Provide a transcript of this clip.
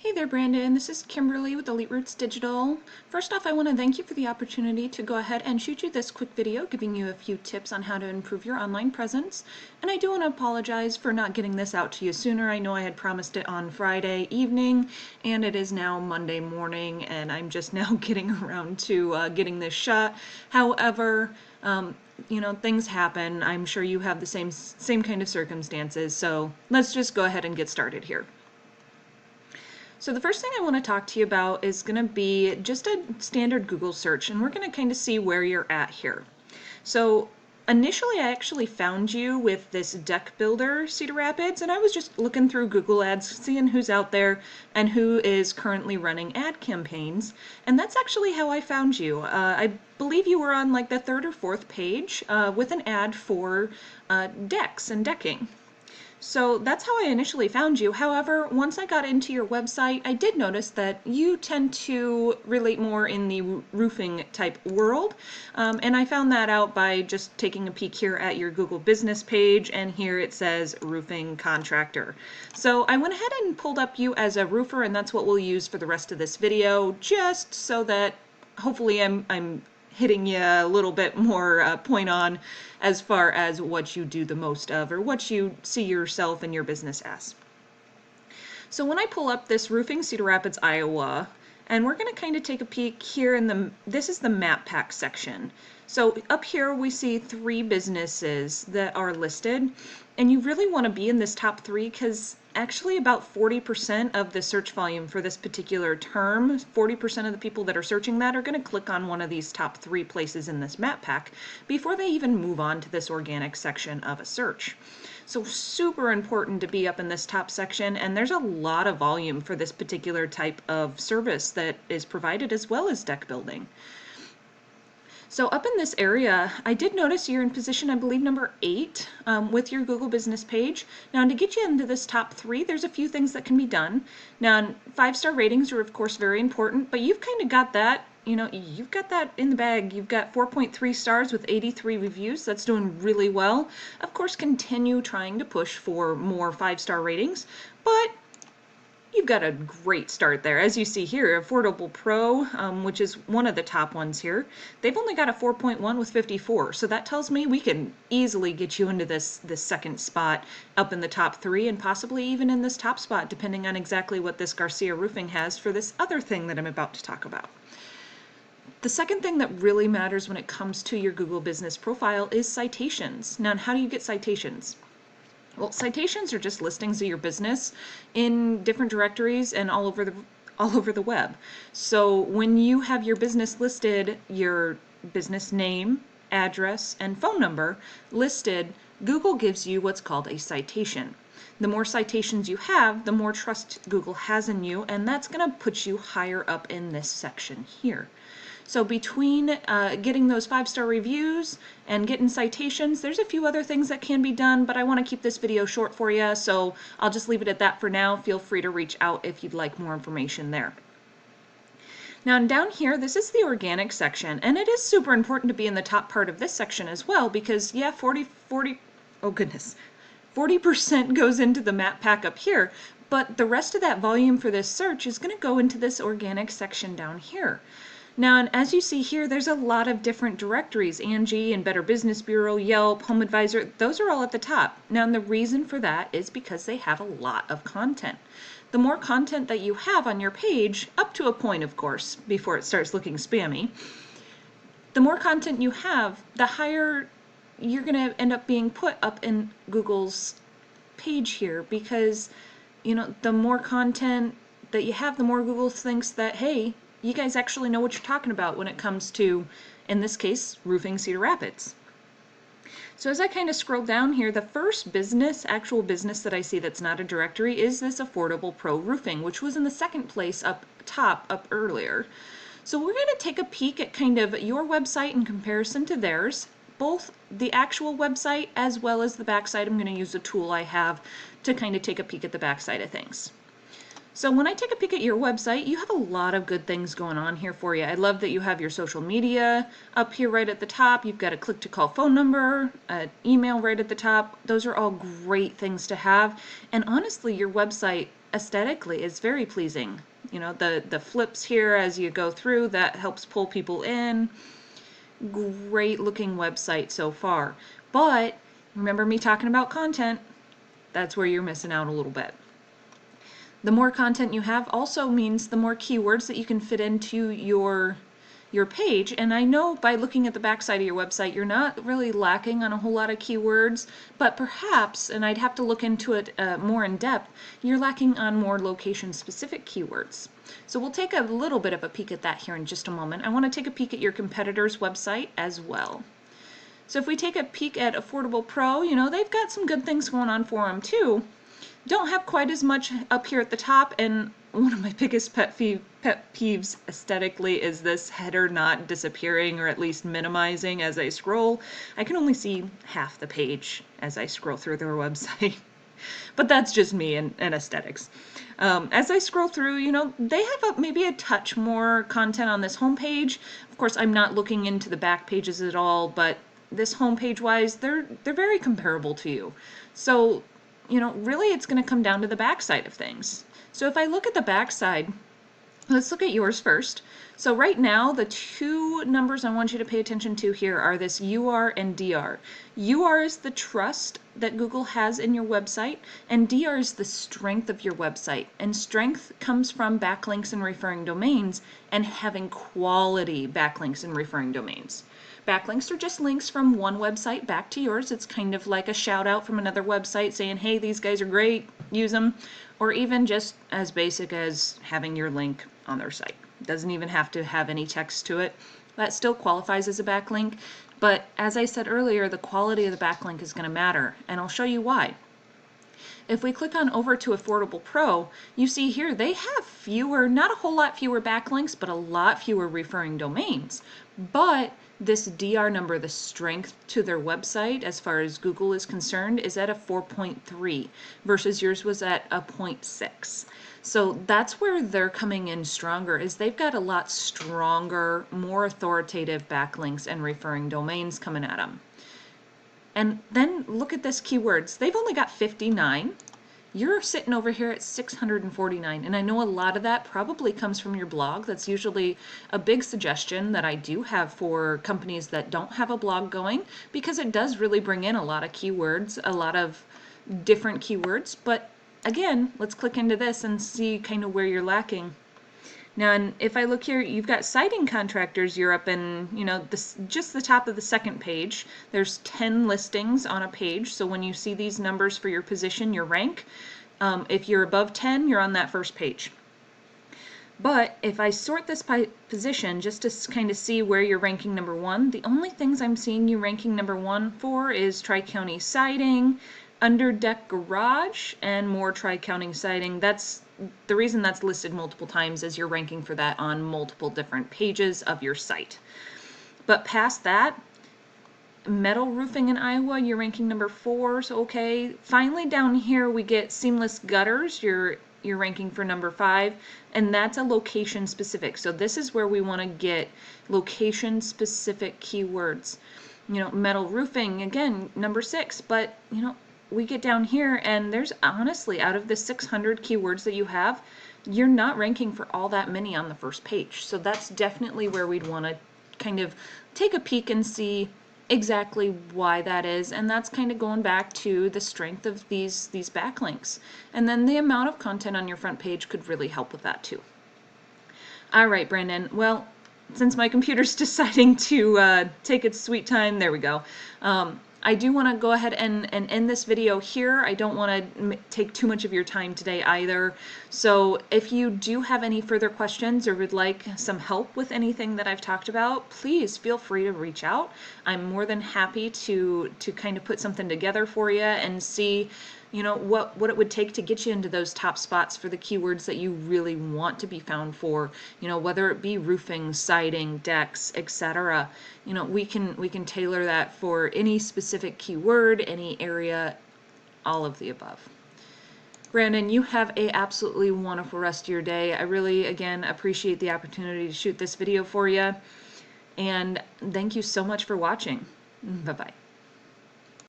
Hey there, Brandon. This is Kimberly with Elite Roots Digital. First off, I want to thank you for the opportunity to go ahead and shoot you this quick video giving you a few tips on how to improve your online presence. And I do want to apologize for not getting this out to you sooner. I know I had promised it on Friday evening, and it is now Monday morning, and I'm just now getting around to getting this shot. However, things happen. I'm sure you have the same kind of circumstances, so let's just go ahead and get started here. So the first thing I want to talk to you about is going to be just a standard Google search, and we're going to kind of see where you're at here. So initially I actually found you with this deck builder, Cedar Rapids, and I was just looking through Google Ads, seeing who's out there and who is currently running ad campaigns, and that's actually how I found you. I believe you were on like the third or fourth page with an ad for decks and decking. So that's how I initially found you. However, once I got into your website, I did notice that you tend to relate more in the roofing type world. And I found that out by just taking a peek here at your Google business page, and here it says roofing contractor. So I went ahead and pulled up you as a roofer, and that's what we'll use for the rest of this video, just so that hopefully I'm hitting you a little bit more point on as far as what you do the most of or what you see yourself and your business as. So when I pull up this roofing Cedar Rapids, Iowa, and we're going to kind of take a peek here in this is the map pack section. So up here we see 3 businesses that are listed, and you really want to be in this top 3 because actually about 40% of the search volume for this particular term, 40% of the people that are searching that are going to click on one of these top 3 places in this map pack before they even move on to this organic section of a search. So super important to be up in this top section, and there's a lot of volume for this particular type of service that is provided as well as deck building. So up in this area, I did notice you're in position, I believe, number 8 with your Google business page. Now, to get you into this top 3, there's a few things that can be done. Now, 5-star ratings are, of course, very important, but you've kind of got that, you've got that in the bag. You've got 4.3 stars with 83 reviews. That's doing really well. Of course, continue trying to push for more 5-star ratings, but you've got a great start there. As you see here, Affordable Pro, which is one of the top ones here, they've only got a 4.1 with 54. So that tells me we can easily get you into this second spot up in the top 3 and possibly even in this top spot, depending on exactly what this Garcia Roofing has for this other thing that I'm about to talk about. The second thing that really matters when it comes to your Google business profile is citations. Now, how do you get citations? Well, citations are just listings of your business in different directories and all over the web. So when you have your business listed, your business name, address, and phone number listed, Google gives you what's called a citation. The more citations you have, the more trust Google has in you, and that's going to put you higher up in this section here. So between getting those 5-star reviews and getting citations, there's a few other things that can be done, but I want to keep this video short for you, so I'll just leave it at that for now. Feel free to reach out if you'd like more information there. Now down here, this is the organic section, and it is super important to be in the top part of this section as well because, yeah, 40% goes into the map pack up here, but the rest of that volume for this search is going to go into this organic section down here. Now, and as you see here, there's a lot of different directories, Angie and Better Business Bureau, Yelp, Home Advisor, those are all at the top. Now, and the reason for that is because they have a lot of content. The more content that you have on your page, up to a point, of course, before it starts looking spammy, the more content you have, the higher you're going to end up being put up in Google's page here because, the more content that you have, the more Google thinks that, hey, you guys actually know what you're talking about when it comes to, in this case, roofing Cedar Rapids. So as I kind of scroll down here, the first actual business that I see that's not a directory is this Affordable Pro Roofing, which was in the second place up earlier. So we're going to take a peek at kind of your website in comparison to theirs, both the actual website as well as the backside. I'm going to use a tool I have to kind of take a peek at the backside of things. So when I take a peek at your website, you have a lot of good things going on here for you. I love that you have your social media up here right at the top. You've got a click to call phone number, email right at the top. Those are all great things to have. And honestly, your website aesthetically is very pleasing. You know, the flips here as you go through, that helps pull people in. Great looking website so far. But remember me talking about content? That's where you're missing out a little bit. The more content you have also means the more keywords that you can fit into your page. And I know by looking at the backside of your website, you're not really lacking on a whole lot of keywords, but perhaps, and I'd have to look into it more in depth, you're lacking on more location-specific keywords. So we'll take a little bit of a peek at that here in just a moment. I want to take a peek at your competitor's website as well. So if we take a peek at Affordable Pro, you know, they've got some good things going on for them too. Don't have quite as much up here at the top, and one of my biggest pet peeves aesthetically is this header not disappearing, or at least minimizing as I scroll. I can only see half the page as I scroll through their website. But that's just me and aesthetics. As I scroll through, you know, they have maybe a touch more content on this homepage. Of course, I'm not looking into the back pages at all, but this homepage wise, they're very comparable to you. So, you know, really it's going to come down to the back side of things. So if I look at the back side, let's look at yours first. So right now, the two numbers I want you to pay attention to here are this UR and DR. UR is the trust that Google has in your website, and DR is the strength of your website. And strength comes from backlinks and referring domains, and having quality backlinks and referring domains. Backlinks are just links from one website back to yours. It's kind of like a shout out from another website saying, hey, these guys are great, use them. Or even just as basic as having your link on their site. It doesn't even have to have any text to it. That still qualifies as a backlink. But as I said earlier, the quality of the backlink is going to matter, and I'll show you why. If we click on over to Affordable Pro, you see here they have fewer, not a whole lot fewer backlinks, but a lot fewer referring domains. But this DR number, the strength to their website as far as Google is concerned, is at a 4.3 versus yours was at a 0.6. So that's where they're coming in stronger, is they've got a lot stronger, more authoritative backlinks and referring domains coming at them. And then look at this keywords. They've only got 59. You're sitting over here at 649, and I know a lot of that probably comes from your blog. That's usually a big suggestion that I do have for companies that don't have a blog going, because it does really bring in a lot of keywords, a lot of different keywords. But again, let's click into this and see kind of where you're lacking. Now, and if I look here, you've got siding contractors. You're up in, you know, this, just the top of the second page. There's 10 listings on a page. So when you see these numbers for your position, your rank, if you're above 10, you're on that first page. But if I sort this by position, just to kind of see where you're ranking number 1, the only things I'm seeing you ranking number 1 for is Tri-County siding, under deck garage, and more Tri-County siding. That's the reason that's listed multiple times, is you're ranking for that on multiple different pages of your site. But past that, metal roofing in Iowa, you're ranking number 4, so okay. Finally down here we get seamless gutters, you're ranking for number 5, and that's a location specific. So this is where we want to get location specific keywords. You know, metal roofing, again, number 6, but you know, we get down here and there's honestly, out of the 600 keywords that you have, you're not ranking for all that many on the first page. So that's definitely where we'd want to kind of take a peek and see exactly why that is, and that's kind of going back to the strength of these backlinks. And then the amount of content on your front page could really help with that too. All right, Brandon. Well, since my computer's deciding to take its sweet time, there we go. I do want to go ahead and end this video here. I don't want to take too much of your time today either. So if you do have any further questions or would like some help with anything that I've talked about, please feel free to reach out. I'm more than happy to kind of put something together for you and see, you know, what it would take to get you into those top spots for the keywords that you really want to be found for, you know, whether it be roofing, siding, decks, etc. You know, we can tailor that for any specific keyword, any area, all of the above. Brandon, you have a absolutely wonderful rest of your day. I really, again, appreciate the opportunity to shoot this video for you, and thank you so much for watching. Bye-bye.